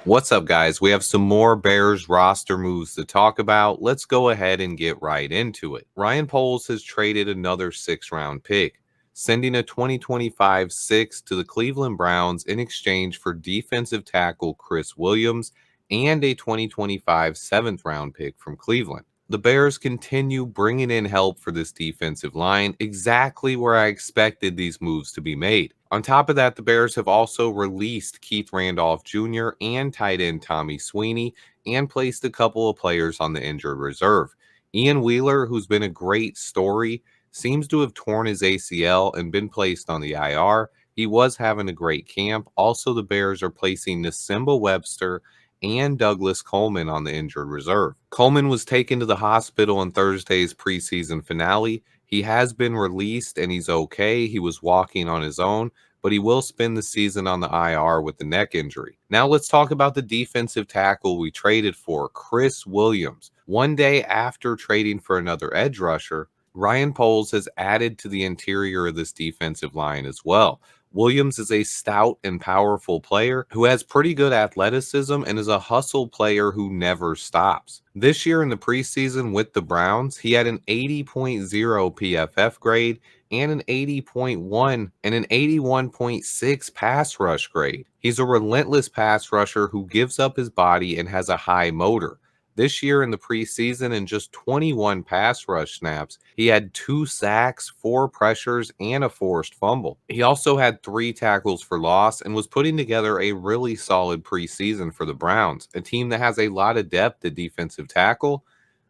What's up, guys? We have some more Bears roster moves to talk about. Let's go ahead and get right into it. Ryan Poles has traded another 6th round pick, sending a 2025 six to the Cleveland Browns in exchange for defensive tackle Chris Williams and a 2025 7th round pick from Cleveland. The Bears continue bringing in help for this defensive line, exactly where I expected these moves to be made. On top of that, the Bears have also released Keith Randolph Jr. and tight end Tommy Sweeney and placed a couple of players on the injured reserve. Ian Wheeler, who's been a great story, seems to have torn his ACL and been placed on the IR. He was having a great camp. Also, the Bears are placing Nasimba Webster and Douglas Coleman on the injured reserve. Coleman was taken to the hospital in Thursday's preseason finale. He has been released and he's okay. He was walking on his own, but he will spend the season on the IR with the neck injury. Now let's talk about the defensive tackle we traded for, Chris Williams. One day after trading for another edge rusher, Ryan Poles has added to the interior of this defensive line as well. Williams is a stout and powerful player who has pretty good athleticism and is a hustle player who never stops. This year in the preseason with the Browns, he had an 80.0 PFF grade and an 80.1 and an 81.6 pass rush grade. He's a relentless pass rusher who gives up his body and has a high motor. This year in the preseason, in just 21 pass rush snaps, he had 2 sacks, 4 pressures, and a forced fumble. He also had 3 tackles for loss and was putting together a really solid preseason for the Browns, a team that has a lot of depth at defensive tackle.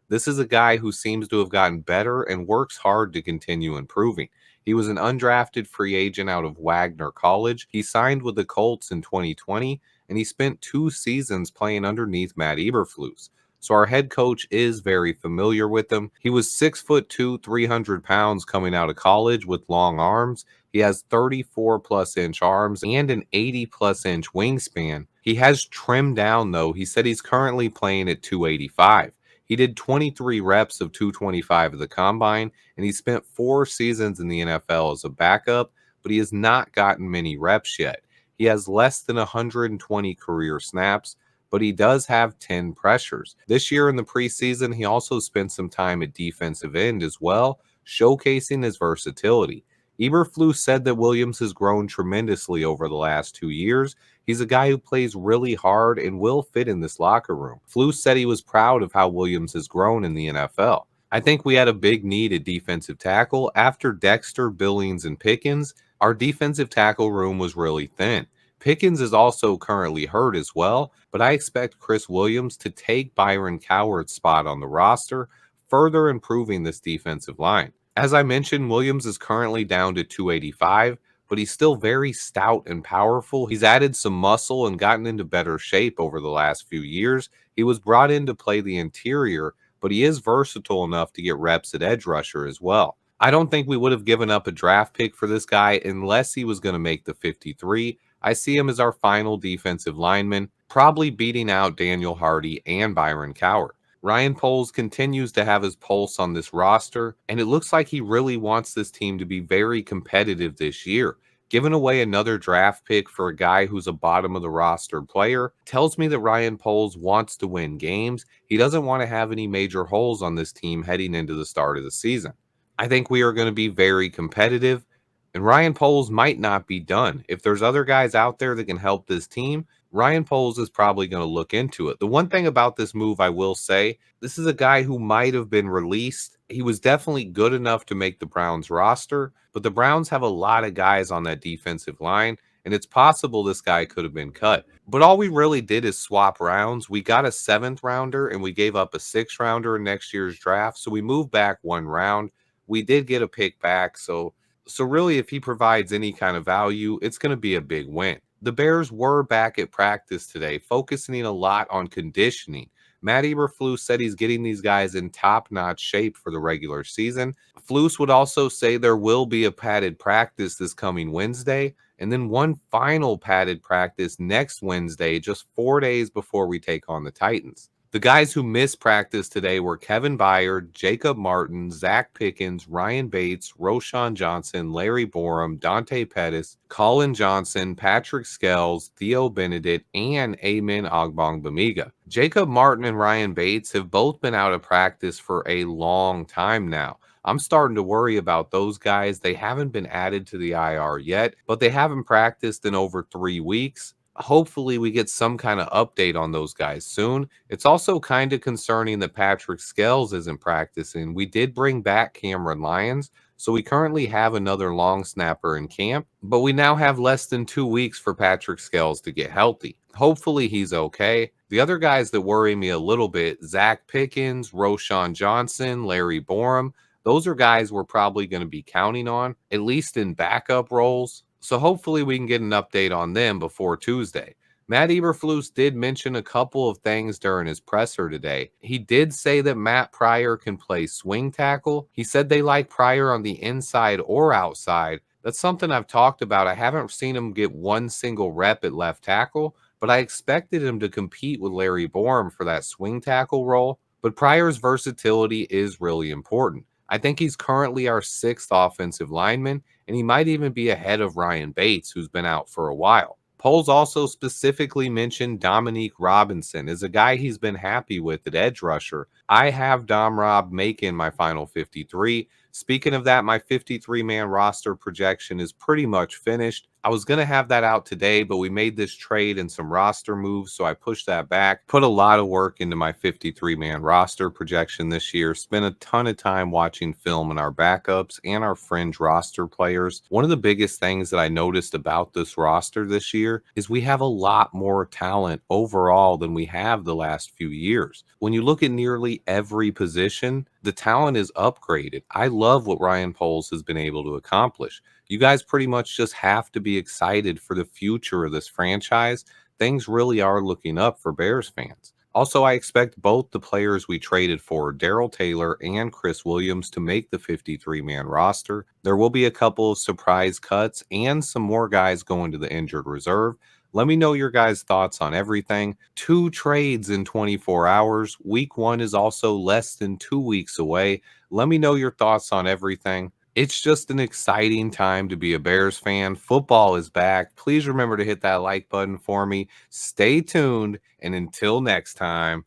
This is a guy who seems to have gotten better and works hard to continue improving. He was an undrafted free agent out of Wagner College. He signed with the Colts in 2020, and he spent 2 seasons playing underneath Matt Eberflus. So our head coach is very familiar with him. He was 6'2", 300 pounds coming out of college with long arms. He has 34 plus inch arms and an 80 plus inch wingspan. He has trimmed down though. He said he's currently playing at 285. He did 23 reps of 225 at the combine, and he spent 4 seasons in the NFL as a backup, but he has not gotten many reps yet. He has less than 120 career snaps, but he does have 10 pressures. This year in the preseason, he also spent some time at defensive end as well, showcasing his versatility. Eberflus said that Williams has grown tremendously over the last 2 years. He's a guy who plays really hard and will fit in this locker room. Flus said he was proud of how Williams has grown in the NFL. I think we had a big need at defensive tackle. After Dexter, Billings, and Pickens, our defensive tackle room was really thin. Pickens is also currently hurt as well, but I expect Chris Williams to take Byron Coward's spot on the roster, further improving this defensive line. As I mentioned, Williams is currently down to 285, but he's still very stout and powerful. He's added some muscle and gotten into better shape over the last few years. He was brought in to play the interior, but he is versatile enough to get reps at edge rusher as well. I don't think we would have given up a draft pick for this guy unless he was going to make the 53. I see him as our final defensive lineman, probably beating out Daniel Hardy and Byron Coward. Ryan Poles continues to have his pulse on this roster, and it looks like he really wants this team to be very competitive this year. Giving away another draft pick for a guy who's a bottom of the roster player tells me that Ryan Poles wants to win games. He doesn't want to have any major holes on this team heading into the start of the season. I think we are going to be very competitive, and Ryan Poles might not be done. If there's other guys out there that can help this team, Ryan Poles is probably going to look into it. The one thing about this move I will say, this is a guy who might have been released. He was definitely good enough to make the Browns roster, but the Browns have a lot of guys on that defensive line, and it's possible this guy could have been cut. But all we really did is swap rounds. We got a 7th rounder and we gave up a 6th rounder in next year's draft. So we moved back 1 round. We did get a pick back, so really, if he provides any kind of value, it's going to be a big win. The Bears were back at practice today, focusing a lot on conditioning. Matt Eberflus said he's getting these guys in top-notch shape for the regular season. Flus would also say there will be a padded practice this coming Wednesday, and then one final padded practice next Wednesday, just 4 days before we take on the Titans. The guys who missed practice today were Kevin Byard, Jacob Martin, Zach Pickens, Ryan Bates, Roschon Johnson, Larry Borum, Dante Pettis, Colin Johnson, Patrick Scales, Theo Benedict, and Amen Ogbongbemiga. Jacob Martin and Ryan Bates have both been out of practice for a long time now. I'm starting to worry about those guys. They haven't been added to the IR yet, but they haven't practiced in over 3 weeks. Hopefully, we get some kind of update on those guys soon. It's also kind of concerning that Patrick Scales isn't practicing. We did bring back Cameron Lyons, so we currently have another long snapper in camp, but we now have less than 2 weeks for Patrick Scales to get healthy. Hopefully, he's okay. The other guys that worry me a little bit, Zach Pickens, Roschon Johnson, Larry Borum, those are guys we're probably going to be counting on, at least in backup roles. So hopefully we can get an update on them before Tuesday. Matt Eberflus did mention a couple of things during his presser today. He did say that Matt Pryor can play swing tackle. He said they like Pryor on the inside or outside. That's something I've talked about. I haven't seen him get one single rep at left tackle, but I expected him to compete with Larry Borum for that swing tackle role. But Pryor's versatility is really important. I think he's currently our 6th offensive lineman, and he might even be ahead of Ryan Bates, who's been out for a while. Poles also specifically mentioned Dominique Robinson as a guy he's been happy with at edge rusher. I have Dom Rob making my final 53. Speaking of that, my 53-man roster projection is pretty much finished. I was going to have that out today, but we made this trade and some roster moves, so I pushed that back. Put a lot of work into my 53-man roster projection this year. Spent a ton of time watching film on our backups and our fringe roster players. One of the biggest things that I noticed about this roster this year is we have a lot more talent overall than we have the last few years. When you look at nearly every position, the talent is upgraded. I love what Ryan Poles has been able to accomplish. You guys pretty much just have to be excited for the future of this franchise. Things really are looking up for Bears fans. Also, I expect both the players we traded for, Darrell Taylor and Chris Williams, to make the 53-man roster. There will be a couple of surprise cuts and some more guys going to the injured reserve. Let me know your guys' thoughts on everything. 2 trades in 24 hours. Week 1 is also less than 2 weeks away. Let me know your thoughts on everything. It's just an exciting time to be a Bears fan. Football is back. Please remember to hit that like button for me. Stay tuned, and until next time,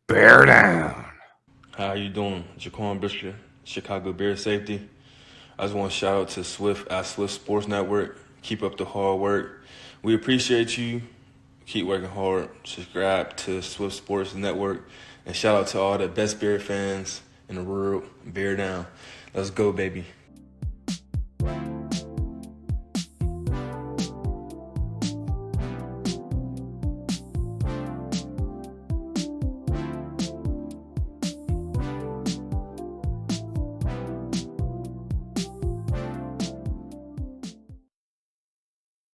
bear down. How you doing? Jaquan Brisker, Chicago Bears safety. I just want to shout out to Swift at Swift Sports Network. Keep up the hard work. We appreciate you. Keep working hard. Subscribe to Swift Sports Network. And shout out to all the best Bear fans in the world. Bear down. Let's go, baby.